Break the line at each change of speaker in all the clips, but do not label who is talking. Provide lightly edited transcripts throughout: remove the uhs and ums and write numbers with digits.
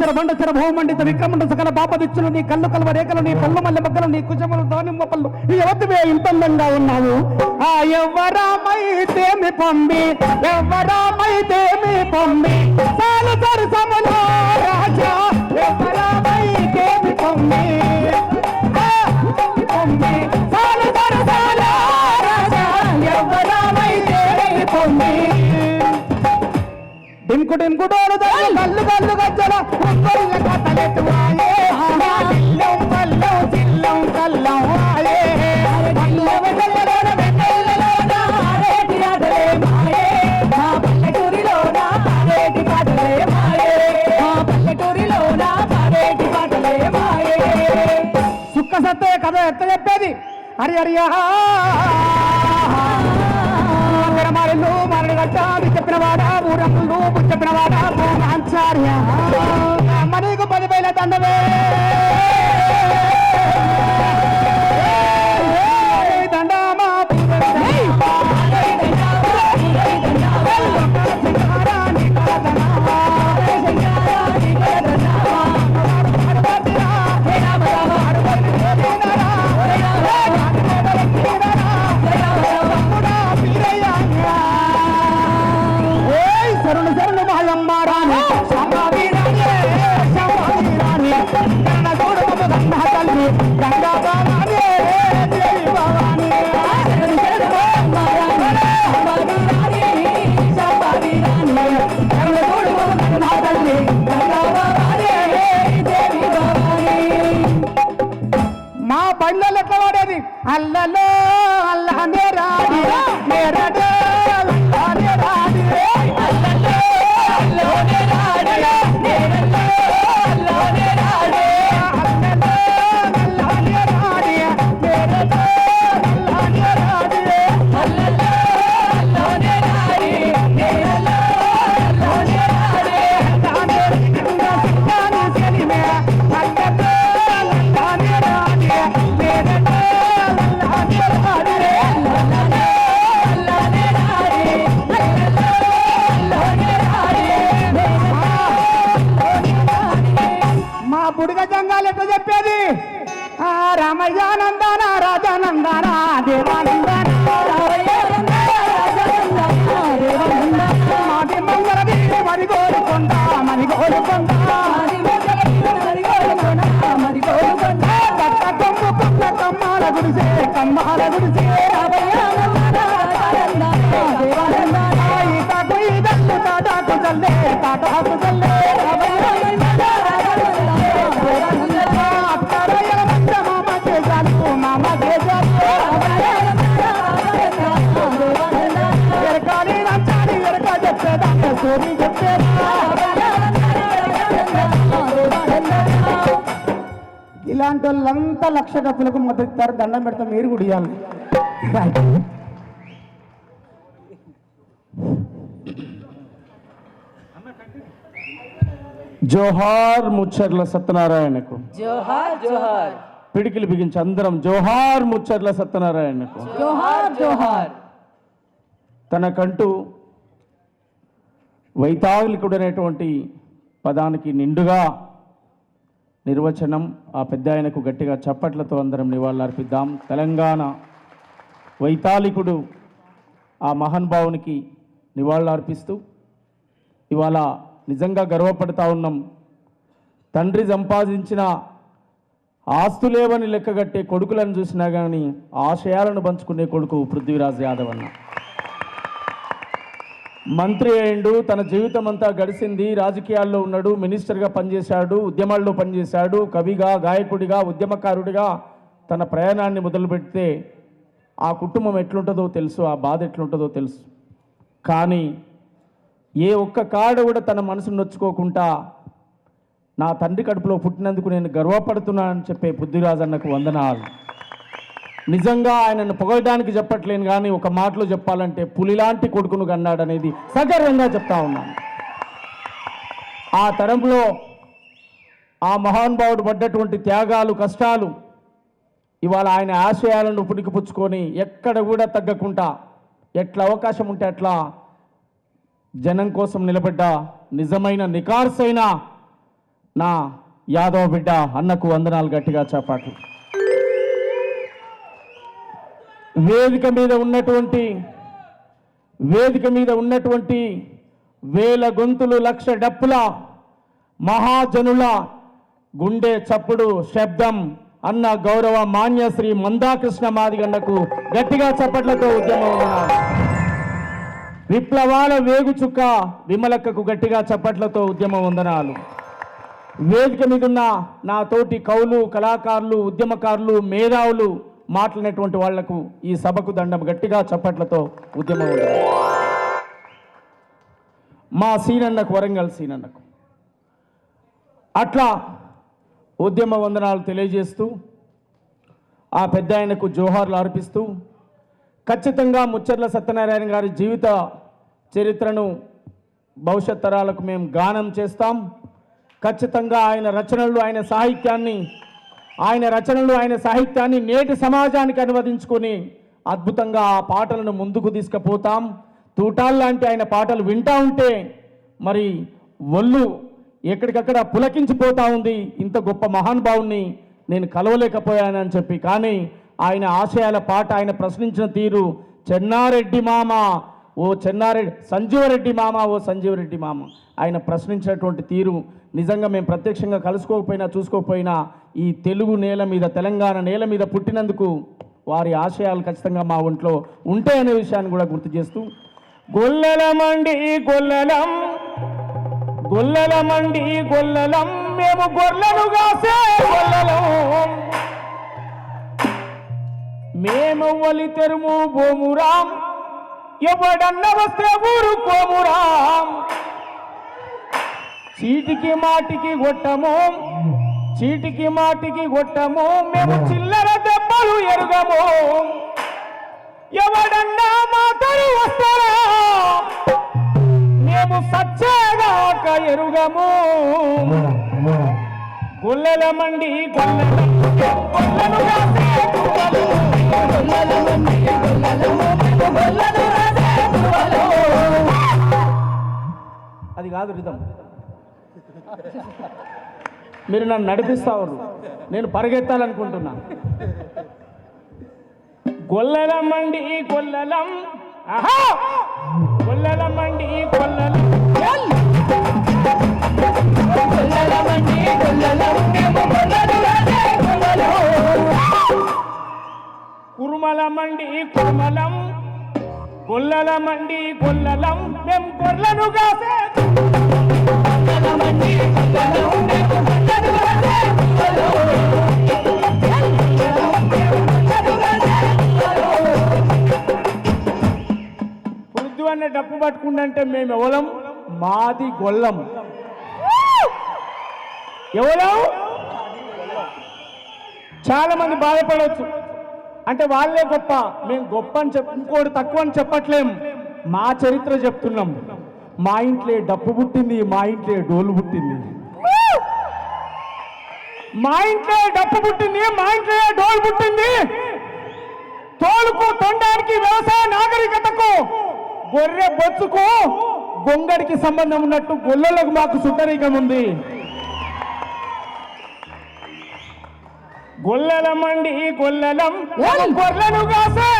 చర బండ చర భూమండిత విక్రమండ సకల పాపదిచ్చులు నీ కళ్ళు కల్వ రేఖలు నీ పళ్ళు మల్లె బగ్గలు నీ కుజములు దానిమ్మ పళ్ళు నీ ఎవరివే ఇంతందంగా ఉన్నావు ఆ ఎవరామైతేమి పొంది ఎవరామైతేమి పొంది సాలు సరసములో రాజా ఎవరామైతేమి పొంది పొంది సాలు సరసములో రాజా ఎవరామైతేమి పొంది డింకు డింకు డోలు కళ్ళు కళ్ళు గజ్జల కొల్ల కథలెట్టువాయే కల్లం కల్లం చిల్లం కల్లం ఆయే కల్లం కల్లలోన వెన్నెలలోన ఆరేటి ఆటలే మాయే మా పల్లెటూరిలోన ఆరేటి పాటలే మాయే మా పల్లెటూరిలోన ఆరేటి పాటలే మాయే సుక్క సత్తే కథ ఎత్త చెప్పేది హరి హరియా మారెళ్ళు మారని గట్టాన్ని చెప్పిన వాడా ఊరములు చెప్పిన వాడా ఆచార్య మనకు 10,000 దండవే దండమా మా బండ్లలో ఎట్లా వాడేది అల్లలో అల్లనే రాడి మేరడే అల్లనే రాడి అల్లలో అల్లనే రాడి మేరడే అల్లనే రాడి అల్లలో అల్లనే రాడి మేరడే అల్లనే రాడి అల్లలో అల్లనే రాడి మేరడే అల్లనే రాడి తానే కింద సిక్కాని సెలిమే అల్లల్లో అల్లనే రాడి మేరడే అల్లనే రాడి అల్లనే అల్లనే రాడి అల్లలో అల్లనే రాడి మా బుడిగ జంగాలు ఎట్లా చెప్పేది ఆ రామయ్యానందాన రాజానందాన దేవానందాన మాది మంగళది మరి కోరుకొండ మరి కోరుకొండ కట్ట కొమ్ము కొమ్మ కమ్మాల గుడిసే కమ్మాల గుడిసే ఈతాకు ఈదల్లు తాటాకు చల్లే తాటాకు చల్లే అత్తరయ్యల మధ్య మామ చేశాను మామ చేశాను ఎరకాలి నంచాలి ఎరక చెప్పేదాన్ని సూరి చెప్పేదా ఇలాంటి వాళ్ళంతా లక్ష డబ్బులకు మద్దతు ఇస్తారు దండం పెడతా మీరు కూడా ఇవ్వాలి జోహార్ ముచ్చర్ల సత్యనారాయణకు
జోహార్ జోహార్
పిడికిలు బిగించి అందరం జోహార్ ముచ్చర్ల సత్యనారాయణకు
జోహార్ జోహార్
తనకంటూ వైతాళికుడు అనేటువంటి పదానికి నిండుగా నిర్వచనం ఆ పెద్ద ఆయనకు గట్టిగా చప్పట్లతో అందరం నివాళులర్పిద్దాం. తెలంగాణ వైతాళికుడు ఆ మహానుభావునికి నివాళులర్పిస్తూ ఇవాళ నిజంగా గర్వపడతా ఉన్నాం. తండ్రి సంపాదించిన ఆస్తులేవని లెక్కగట్టే కొడుకులను చూసినా కానీ ఆశయాలను పంచుకునే కొడుకు పృథ్వీరాజ్ యాదవ్ అన్న. మంత్రి అయిండు, తన జీవితం అంతా గడిచింది రాజకీయాల్లో ఉన్నాడు, మినిస్టర్గా పనిచేశాడు, ఉద్యమాల్లో పనిచేశాడు, కవిగా గాయకుడిగా ఉద్యమకారుడిగా తన ప్రయాణాన్ని మొదలుపెడితే ఆ కుటుంబం ఎట్లుంటుందో తెలుసు, ఆ బాధ ఎట్లుంటుందో తెలుసు. కానీ ఏ ఒక్క కాడ కూడా తన మనసును నొచ్చుకోకుండా నా తండ్రి కడుపులో పుట్టినందుకు నేను గర్వపడుతున్నానని చెప్పే పృథ్వీరాజ్ అన్నకు వందనాలు. నిజంగా ఆయనను పొగడడానికి చెప్పట్లేను, కానీ ఒక మాటలో చెప్పాలంటే పులిలాంటి కొడుకును కన్నాడనేది సగర్వంగా చెప్తా ఉన్నాను. ఆ తరంలో ఆ మహానుభావుడు పడ్డటువంటి త్యాగాలు కష్టాలు ఇవాళ ఆయన ఆశయాలను పుణికిపుచ్చుకొని ఎక్కడ కూడా తగ్గకుండా ఎట్లా అవకాశం ఉంటే అట్లా జనం కోసం నిలబడ్డ నిజమైన నికార్సైన నా యాదవ్ బిడ్డ అన్నకు వందనాలు గట్టిగా చప్పట్లు. వేదిక మీద ఉన్నటువంటి వేల గొంతులు లక్ష డప్పుల మహాజనుల గుండె చప్పుడు శబ్దం అన్న గౌరవ మాన్యశ్రీ మందాకృష్ణ మాదిగన్నకు గట్టిగా చప్పట్లతో ఉద్యమం వందనాలు. విప్లవాల వేగుచుక్క విమలక్కకు గట్టిగా చప్పట్లతో ఉద్యమ వందనాలు. వేదిక మీద ఉన్న నా తోటి కవులు, కళాకారులు, ఉద్యమకారులు, మేధావులు మాట్లాడినటువంటి వాళ్లకు ఈ సభకు దండం గట్టిగా చప్పట్లతో ఉద్యమ వందనాలు. మా సీనన్నకు, వరంగల్ సీనన్నకు అట్లా ఉద్యమ వందనాలు తెలియజేస్తూ ఆ పెద్ద ఆయనకు జోహార్లు అర్పిస్తూ ఖచ్చితంగా ముచ్చర్ల సత్యనారాయణ గారి జీవిత చరిత్రను భవిష్యత్ తరాలకు మేము గానం చేస్తాం. ఖచ్చితంగా ఆయన రచనలు ఆయన సాహిత్యాన్ని నేటి సమాజానికి అనువదించుకొని అద్భుతంగా ఆ పాటలను ముందుకు తీసుకుపోతాం. తూటాల్లాంటి ఆయన పాటలు వింటా ఉంటే మరి ఒళ్ళు ఎక్కడికక్కడ పులకించిపోతా ఉంది. ఇంత గొప్ప మహానుభావుని నేను కలవలేకపోయానని చెప్పి, కానీ ఆయన ఆశయాల పాట, ఆయన ప్రశ్నించిన తీరు, చెన్నారెడ్డి మామ ఓ సంజీవరెడ్డి మామ ఆయన ప్రశ్నించినటువంటి తీరు నిజంగా మేము ప్రత్యక్షంగా కలుసుకోకపోయినా చూసుకోకపోయినా ఈ తెలుగు నేల మీద, తెలంగాణ నేల మీద పుట్టినందుకు వారి ఆశయాలు ఖచ్చితంగా మా ఒంట్లో ఉంటాయనే విషయాన్ని కూడా గుర్తు చేస్తూ, గొల్లలమండి గొల్లలం మేము గొర్రెలు కాసే గొల్లలం, మేమవ్వలి తెరుము బోమురాం, ఎవడన్న వస్తే ఊరుకోమురాం, చీటికి మాటికి కొట్టము మేము చిల్లర దెబ్బలు ఎరుగము, ఎవడన్నా మాటలు వస్తారా మేము సచ్చేదాక ఎరుగము, గొల్లలమండి గొల్లలు రాసే అది కాదు రిధం. మీరు నన్ను నడిపిస్తావు, నేను పరిగెత్తాలనుకుంటున్నా. గొల్లలమండి గొల్లలం, గొల్లలమండి గొల్లలం, కురుమలమండి కురుమలం, గొల్లలమండి గొల్లలం మేము గొర్రెలు కాసే, పురుద్దు అనే డప్పు పట్టుకుంటే మేము ఎవలం, మాది గొల్లం, ఎవలం. చాలా మంది బాధపడవచ్చు, అంటే వాళ్ళే గొప్ప, మేము గొప్ప అని ఇంకోటి తక్కువ అని చెప్పట్లేం, మా చరిత్ర చెప్తున్నాం. మా ఇంట్లో డప్పు పుట్టింది, మా ఇంట్లో డోలు పుట్టింది, మా ఇంట్లో డప్పు పుట్టింది, మా ఇంట్లో డోలు పుట్టింది. తోలుకు తొండానికి, వ్యవసాయ నాగరికతకు, గొర్రె బొచ్చుకు గొంగడికి సంబంధం ఉన్నట్టు గొల్లలకు మాకు సుట్టరికం ఉంది. గొల్లలమండి గొల్లలం గొర్రెలు కాసే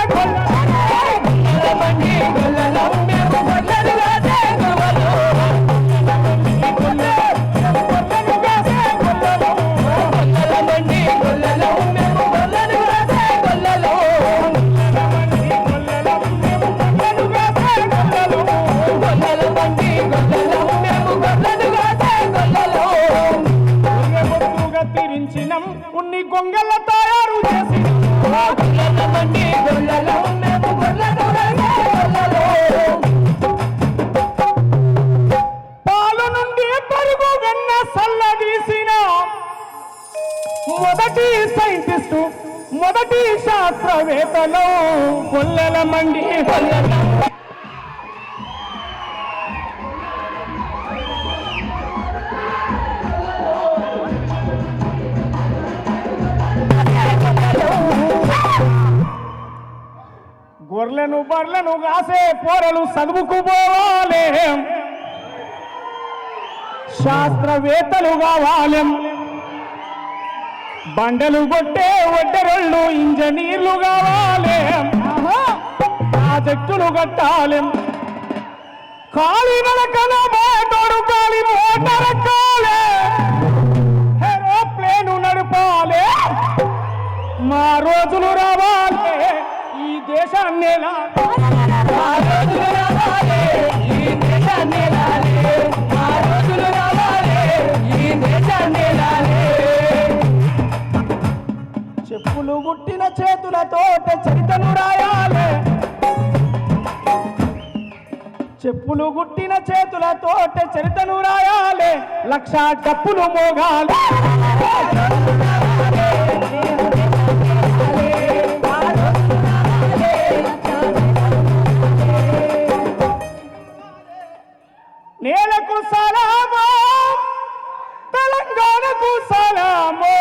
ఉన్ని గొంగల తయారు చేసి పాలు నుండి పరుగు వెన్న సల్లదీసిన మొదటి సైంటిస్టు, మొదటి శాస్త్రవేత్తలు గొల్లలమండి గొల్లలం. గొర్రెలను బర్రెలను కాసే పోరలు చదువుకుపోవాలి, శాస్త్రవేత్తలు కావాలి, బండలు కొట్టే ఒడ్డరోళ్ళు ఇంజనీర్లు కావాలి, ప్రాజెక్టులు కట్టాలి, కాలినడకన మోటారు గాలి మోటారెక్కాలి, ఏరోప్లేను నడపాలి, మా రోజులు రావాలి ఈ దేశాన్ని చెప్పులు గుట్టిన చేతులతోట చరితను రాయాలి, చెప్పులు గుట్టిన చేతులతోట చరితను రాయాలి, లక్ష డప్పులు మోగాలి, నేలకు సలామో తెలంగాణకు సలామో,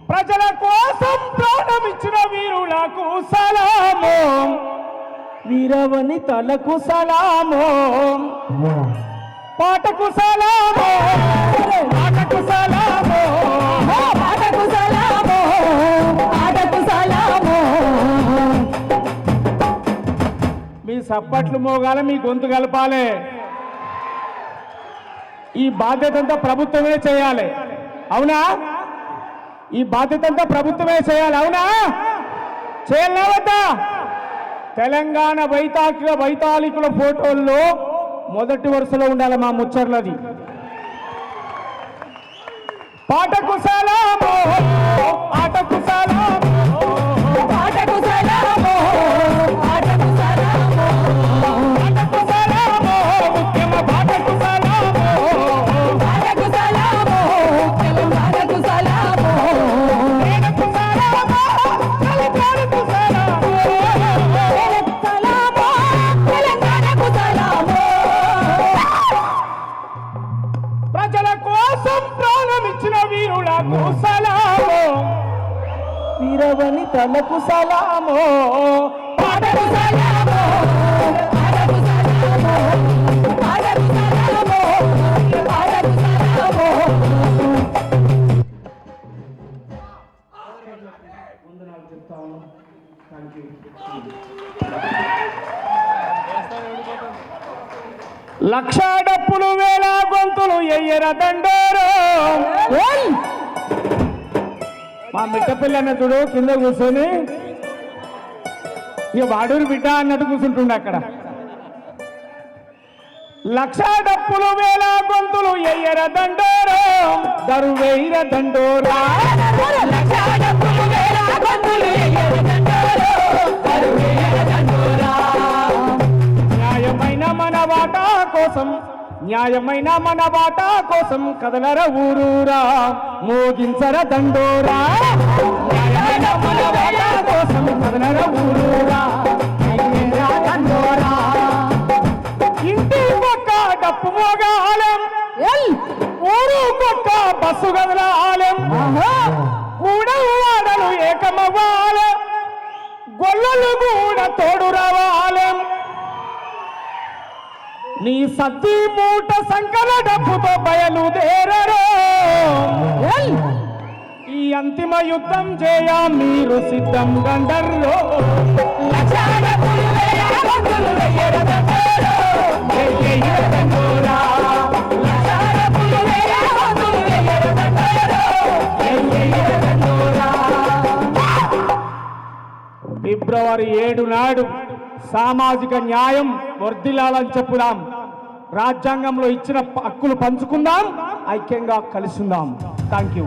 ప్రజల కోసం ప్రాణమిచ్చిన వీరులకు సలామో, వీరవని తలకు సలామో, పాటకు సలామో, పాటకు సలామో,
పాటకు సలామో, పాటకు సలామో.
మీ సప్పట్లు మోగాల, మీ గొంతు కలపాలి. ఈ బాధ్యత అంతా ప్రభుత్వమే చేయాలి, అవునా? ఈ బాధ్యత అంతా ప్రభుత్వమే చేయాలి, అవునా? చేయాలా వద్దా? తెలంగాణ వైతాళికుల ఫోటోల్లో మొదటి వరుసలో ఉండాలి మా ముచ్చర్లది. పాటకు సలామో, పాటకు సలామో,
పాటకు సలామో, పాటకు సలామో,
పాటకు సలామో, ముఖ్యమ పాటకు సలామో,
పాటకు సలామో, పాటకు సలామో,
నేలకు సలామో, తెలంగాణకు సలామో,
సలామో, తెలంగాణకు సలామో.
ప్రజల కోసం ప్రాణమిచ్చిన వీరులకు సలామో, వీరవని తలకు సలామో,
పాటకు సలామో, పాటకు సలామో, పాటకు సలామో, పాటకు సలామో.
లక్ష డప్పులు వేల గొంతులు ఎయ్యర దండోరు. మా మిట్ట పిల్లన్న చూడు కింద కూర్చొని ఇక వాడూరు బిడ్డ అన్నట్టు కూర్చుంటుండే అక్కడ. లక్ష డప్పులు వేల గొంతులు ఎయ్యర దండోరు, దరువేర దండోరా,
లక్షాడప్పులు వేల గొంతులు ఎయ్యర దండోరా, కరువేర దండోరా.
న్యాయమైన మన వాటా కోసం, న్యాయమైన మన వాటా కోసం కదలర ఊరూరా, మోగించర దండోరా, న్యాయమైన మన వాటా కోసం కదలర ఊరూరా, ఎయ్యరా దండోరా. ఇంటి పక్క డప్పు మోగాలం, ఊరు పక్క బస్సు గదలాలం, కూడలు వాడలు ఏకమవ్వాలె, గొల్లలు కూడా తోడు రావాలెం. నీ సద్ది మూట సంకల డబ్బుతో బయలుదేరరో, ఈ అంతిమ యుద్ధం చేయ మీరు సిద్ధం గండర్రో.
లక్షాడప్పులు వేల గొంతులు ఎయ్యర దండోరా,
ఎయ్యర దండోరా,
లక్షాడప్పులు వేల గొంతులు ఎయ్యర దండోరా,
ఎయ్యర దండోరా. ఫిబ్రవరి 7 నాడు సామాజిక న్యాయం వర్ధిల్లాలని చెప్పుదాం. రాజ్యాంగంలో ఇచ్చిన హక్కులు పంచుకుందాం, ఐక్యంగా కలిసిందాం. Thank you.